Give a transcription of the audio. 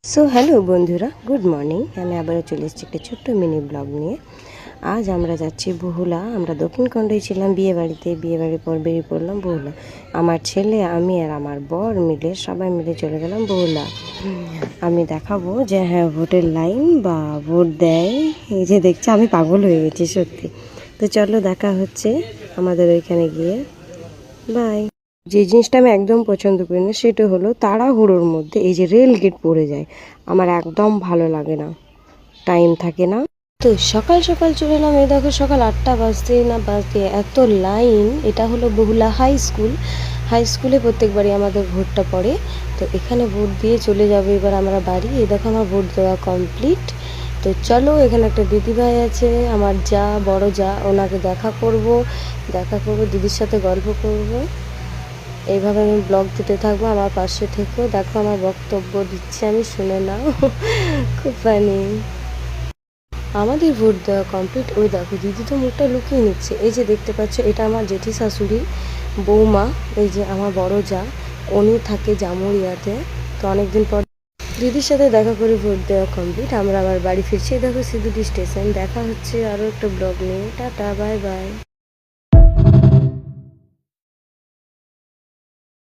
So hello বন্ধুরা, good morning. আমি আবারও চলে এসেছি একটা ছোট্ট মিনি ব্লগ নিয়ে। আজ আমরা যাচ্ছি বহুলা। আমরা দক্ষিণখণ্ডেই ছিলাম বিয়েবাড়িতে, বিয়েবাড়ির পর বেরিয়ে পড়লাম বহুলা। আমার ছেলে, আমি আর আমার বর মিলে সবাই মিলে চলে গেলাম বহুলা। আমি দেখাবো যে হ্যাঁ, ভোটের লাইন বা ভোট দেয়। এই যে দেখছি, আমি পাগল হয়ে গেছি সত্যি। তো চলো, দেখা হচ্ছে আমাদের ওইখানে গিয়ে। বাই। যে জিনিসটা আমি একদম পছন্দ করি না সেটা হলো তাড়াহুড়োর মধ্যে এই যে রেল গেট পড়ে যায়, আমার একদম ভালো লাগে না, টাইম থাকে না। তো সকাল সকাল চলে এলাম। এই দেখো, সকাল 8টা বাজতে না বাজতে এত লাইন। এটা হলো বহুলা হাই স্কুল। হাই স্কুলে প্রত্যেকবারই আমাদের ভোটটা পড়ে। তো এখানে ভোট দিয়ে চলে যাবো এবার আমরা বাড়ি। এই দেখো, আমার ভোট দেওয়া কমপ্লিট। তো চলো, এখানে একটা দিদিভাই আছে, আমার যা, বড় যা, ওনাকে দেখা করব দিদির সাথে গল্প করব। এইভাবে আমি ব্লগ দিতে থাকবো, আমার পাশে থেকেও। দেখো, আমার বক্তব্য দিচ্ছি আমি, শুনে নাও। খুব ফানি। আমাদের ভোট দেওয়া কমপ্লিট। ওই দেখো, দিদি তো মুখটা লুকিয়ে নিচ্ছে। এই যে দেখতে পাচ্ছ, এটা আমার জেঠি শাশুড়ি বৌমা। এই যে আমার বড় যা, উনি থাকে জামুরিয়াতে। তো অনেকদিন পর দিদির সাথে দেখা করে ভোট দেওয়া কমপ্লিট। আমরা আবার বাড়ি ফিরছি। দেখো, সিধুটি স্টেশন। দেখা হচ্ছে আরও একটা ব্লগ নিয়ে। Tata, bye bye.